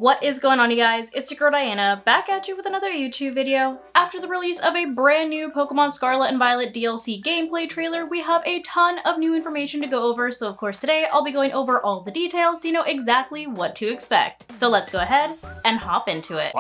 What is going on, you guys? It's your girl Diana, back at you with another YouTube video. After the release of a brand new Pokemon Scarlet and Violet DLC gameplay trailer, we have a ton of new information to go over, so of course today I'll be going over all the details so you know exactly what to expect. So let's go ahead and hop into it.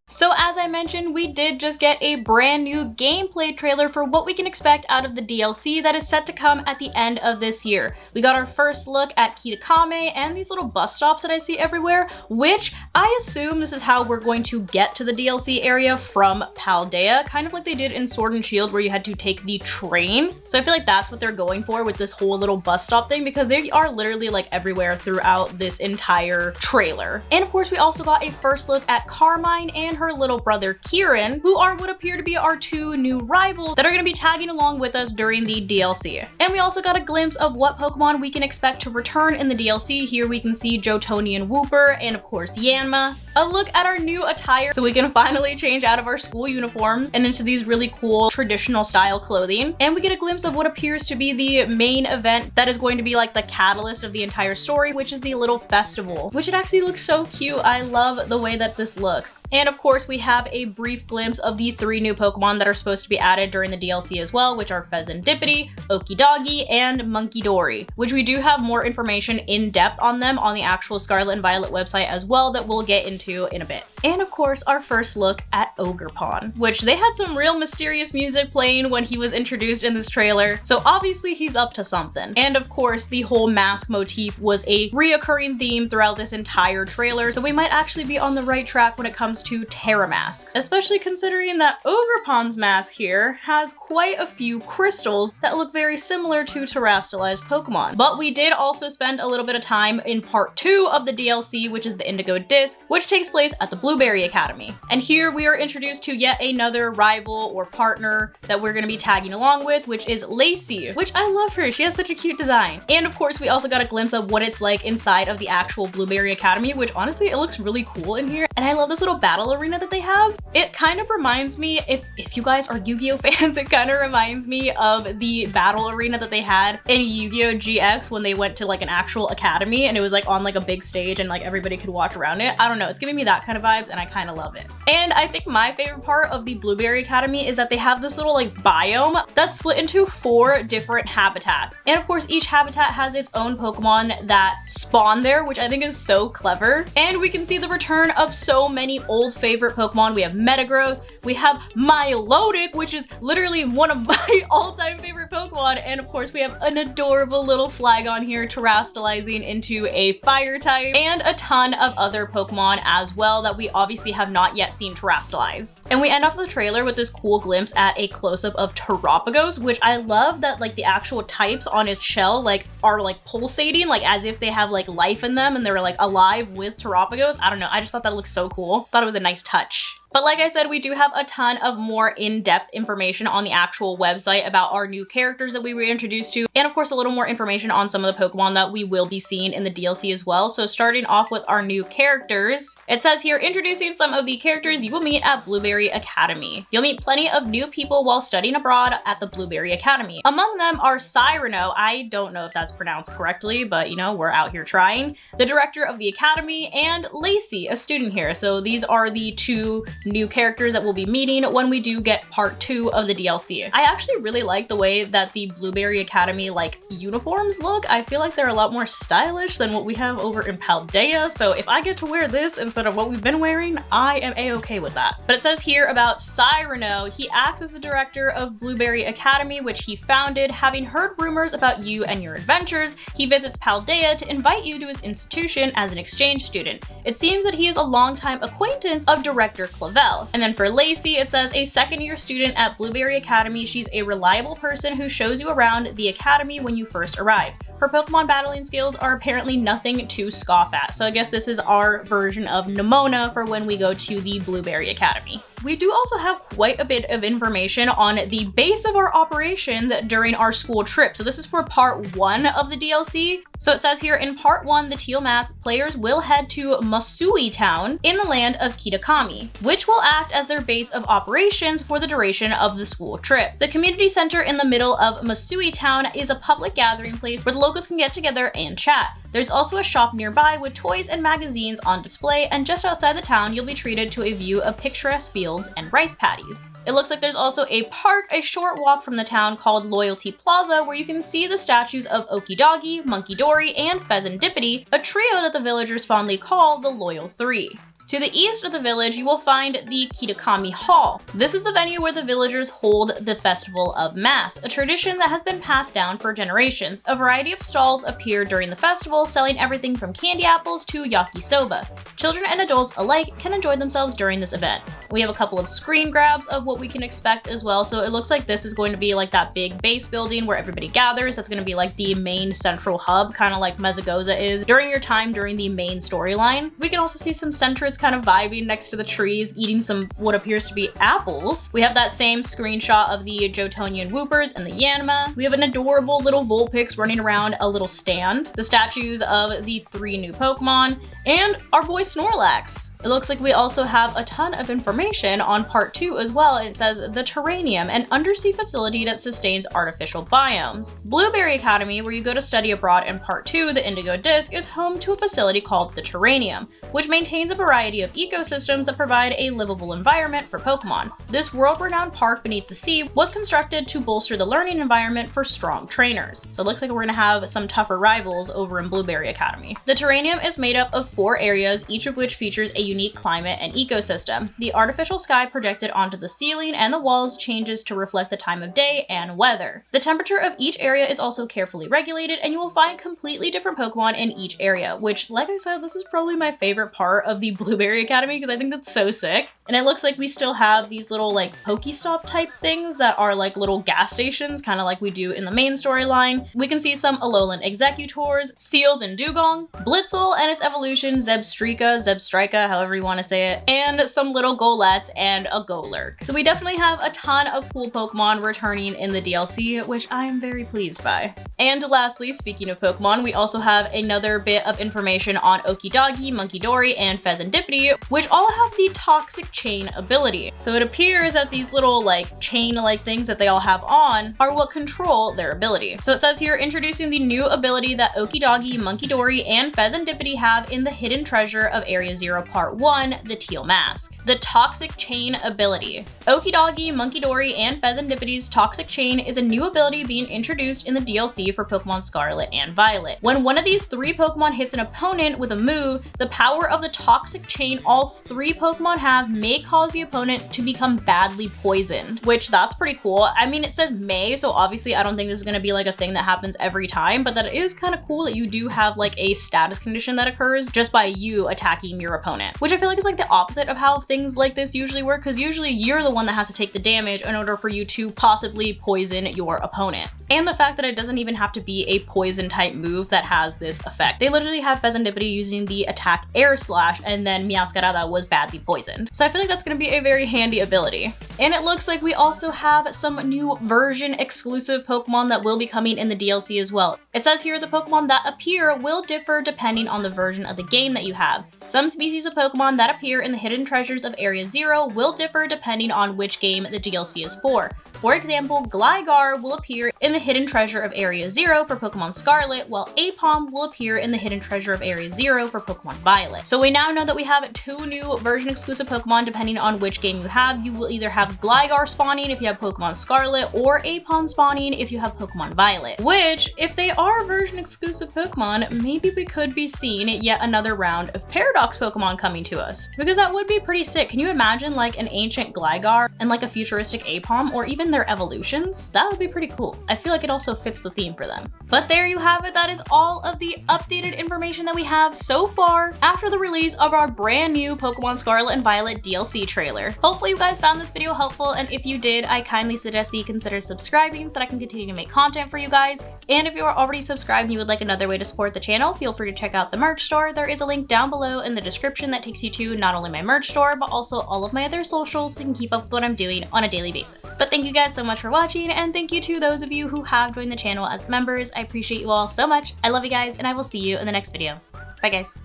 So as I mentioned, we did just get a brand new gameplay trailer for what we can expect out of the DLC that is set to come at the end of this year. We got our first look at Kitakame and these little bus stops that I see everywhere, which I assume this is how we're going to get to the DLC area from Paldea, kind of like they did in Sword and Shield where you had to take the train. So I feel like that's what they're going for with this whole little bus stop thing, because they are literally like everywhere throughout this entire trailer. And of course we also got a first look at Carmine and her little brother Kieran, who are what appear to be our two new rivals that are going to be tagging along with us during the DLC. And we also got a glimpse of what Pokemon we can expect to return in the DLC. Here we can see Jotoni and Wooper, and of course Yanma. A look at our new attire so we can finally change out of our school uniforms and into these really cool traditional style clothing. And we get a glimpse of what appears to be the main event that is going to be like the catalyst of the entire story, which is the little festival, which it actually looks so cute. I love the way that this looks. And of course we have a brief glimpse of the 3 new Pokemon that are supposed to be added during the DLC as well, which are Fezandipiti, Okidagi, and Munkidori, which we do have more information in depth on them on the actual Scarlet and Violet website as well that we'll get into in a bit. And of course our first look at Ogerpon, which they had some real mysterious music playing when he was introduced in this trailer, so obviously he's up to something. And of course the whole mask motif was a reoccurring theme throughout this entire trailer, so we might actually be on the right track when it comes to Terra masks, especially considering that Ogerpon's mask here has quite a few crystals that look very similar to terrestrialized Pokemon. But we did also spend a little bit of time in part 2 of the DLC, which is the Indigo Disk, which takes place at the Blueberry Academy. And here we are introduced to yet another rival or partner that we're going to be tagging along with, which is Lacey, which I love her. She has such a cute design. And of course we also got a glimpse of what it's like inside of the actual Blueberry Academy, which honestly it looks really cool in here. And I love this little battle arena that they have. It kind of reminds me, if you guys are Yu-Gi-Oh fans, it kind of reminds me of the battle arena that they had in Yu-Gi-Oh GX when they went to like an actual academy and it was like on like a big stage and like everybody could watch around it. I don't know, it's giving me that kind of vibes and I kind of love it. And I think my favorite part of the Blueberry Academy is that they have this little like biome that's split into 4 different habitats. And of course each habitat has its own Pokemon that spawn there, which I think is so clever. And we can see the return of so many old favorite Pokemon. We have Metagross, we have Milotic, which is literally one of my all-time favorite Pokemon, and of course we have an adorable little Flagon here terrestrializing into a fire type, and a ton of other Pokemon as well that we obviously have not yet seen terrestrialize. And we end off the trailer with this cool glimpse at a close-up of Terapagos, which I love that like the actual types on its shell like are like pulsating, like as if they have like life in them and they're like alive with Terapagos. I don't know, I just thought that looked so cool. Thought it was a nice touch. But like I said, we do have a ton of more in-depth information on the actual website about our new characters that we were introduced to, and of course a little more information on some of the Pokemon that we will be seeing in the DLC as well. So starting off with our new characters, it says here, introducing some of the characters you will meet at Blueberry Academy. You'll meet plenty of new people while studying abroad at the Blueberry Academy. Among them are Cyrano, I don't know if that's pronounced correctly, but you know, we're out here trying, the director of the academy, and Lacey, a student here. So these are the 2 new characters that we'll be meeting when we do get part 2 of the DLC. I actually really like the way that the Blueberry Academy like uniforms look. I feel like they're a lot more stylish than what we have over in Paldea, so if I get to wear this instead of what we've been wearing, I am a-okay with that. But it says here about Cyrano, he acts as the director of Blueberry Academy, which he founded. Having heard rumors about you and your adventures, he visits Paldea to invite you to his institution as an exchange student. It seems that he is a longtime acquaintance of director Clavel. And then for Lacey, it says a second-year student at Blueberry Academy. She's a reliable person who shows you around the academy when you first arrive. Her Pokemon battling skills are apparently nothing to scoff at. So I guess this is our version of Nimona for when we go to the Blueberry Academy. We do also have quite a bit of information on the base of our operations during our school trip. So this is for part 1 of the DLC. So it says here, in part 1, the Teal Mask players will head to Masui Town in the land of Kitakami, which will act as their base of operations for the duration of the school trip. The community center in the middle of Masui Town is a public gathering place where the locals can get together and chat. There's also a shop nearby with toys and magazines on display, and just outside the town, you'll be treated to a view of picturesque fields and rice paddies. It looks like there's also a park a short walk from the town called Loyalty Plaza, where you can see the statues of Okidagi, Monkey Dory, and Pheasantipity, a trio that the villagers fondly call the Loyal Three. To the east of the village, you will find the Kitakami Hall. This is the venue where the villagers hold the Festival of Mass, a tradition that has been passed down for generations. A variety of stalls appear during the festival, selling everything from candy apples to yakisoba. Children and adults alike can enjoy themselves during this event. We have a couple of screen grabs of what we can expect as well, so it looks like this is going to be like that big base building where everybody gathers. That's going to be like the main central hub, kind of like Mezagoza is during your time during the main storyline. We can also see some Centrets kind of vibing next to the trees, eating some what appears to be apples. We have that same screenshot of the Jotonian Whoopers and the Yanma. We have an adorable little Vulpix running around a little stand, the statues of the 3 new Pokemon, and our boy Snorlax. It looks like we also have a ton of information on part 2 as well. It says the Terranium, an undersea facility that sustains artificial biomes. Blueberry Academy, where you go to study abroad in part 2, the Indigo Disk, is home to a facility called the Terranium, which maintains a variety of ecosystems that provide a livable environment for Pokemon. This world-renowned park beneath the sea was constructed to bolster the learning environment for strong trainers. So it looks like we're gonna have some tougher rivals over in Blueberry Academy. The Terranium is made up of 4 areas, each of which features a unique climate and ecosystem. The artificial sky projected onto the ceiling and the walls changes to reflect the time of day and weather. The temperature of each area is also carefully regulated, and you will find completely different Pokemon in each area, which, like I said, this is probably my favorite part of the Blueberry Academy because I think that's so sick. And it looks like we still have these little like Pokestop type things that are like little gas stations, kind of like we do in the main storyline. We can see some Alolan Executors, Seals and Dugong, Blitzel and its evolution Zebstrika, however you want to say it, and some little Golettes and a Golurk. So we definitely have a ton of cool Pokemon returning in the DLC, which I am very pleased by. And lastly, speaking of Pokemon, we also have another bit of information on Okidagi, Monkey Dory, and Pheasantipity, which all have the Toxic Chain ability. So it appears that these little like chain-like things that they all have on are what control their ability. So it says here, introducing the new ability that Okidagi, Monkey Dory, and Pheasantipity have in the Hidden Treasure of Area 0 Part 1, the Teal Mask. The Toxic Chain ability. Okidagi, Monkey Dory, and Pheasantipity's Toxic Chain is a new ability being introduced in the DLC for Pokemon Scarlet and Violet. When one of these 3 Pokemon hits an opponent with a move, the power of the Toxic Chain all 3 Pokemon have may cause the opponent to become badly poisoned, which that's pretty cool. I mean, it says may, so obviously I don't think this is going to be like a thing that happens every time, but that is kind of cool that you do have like a status condition that occurs just by you attacking your opponent, which I feel like is like the opposite of how things like this usually work, because usually you're the one that has to take the damage in order for you to possibly poison your opponent. And the fact that it doesn't even have to be a poison type move that has this effect. They literally have Pheasantipity using the attack Air Slash, and then Meowscarada was badly poisoned. So I feel like that's going to be a very handy ability. And it looks like we also have some new version exclusive Pokemon that will be coming in the DLC as well. It says here the Pokemon that appear will differ depending on the version of the game that you have. Some species of Pokemon that appear in the Hidden Treasures of Area 0 will differ depending on which game the DLC is for. For example, Gligar will appear in the Hidden Treasure of Area 0 for Pokemon Scarlet, while Aipom will appear in the Hidden Treasure of Area 0 for Pokemon Violet. So we now know that we have 2 new version exclusive Pokemon depending on which game you have. You will either have Gligar spawning if you have Pokemon Scarlet, or Aipom spawning if you have Pokemon Violet. Which, if they are version exclusive Pokemon, maybe we could be seeing yet another round of Paradox Pokemon coming to us, because that would be pretty sick. Can you imagine like an ancient Gligar and like a futuristic Aipom, or even their evolutions? That would be pretty cool. I feel feel like it also fits the theme for them. But there you have it. That is all of the updated information that we have so far after the release of our brand new Pokemon Scarlet and Violet DLC trailer. Hopefully you guys found this video helpful, and if you did, I kindly suggest that you consider subscribing so that I can continue to make content for you guys. And if you are already subscribed and you would like another way to support the channel, feel free to check out the merch store. There is a link down below in the description that takes you to not only my merch store, but also all of my other socials so you can keep up with what I'm doing on a daily basis. But thank you guys so much for watching, and thank you to those of you who have joined the channel as members. I appreciate you all so much. I love you guys, and I will see you in the next video. Bye guys.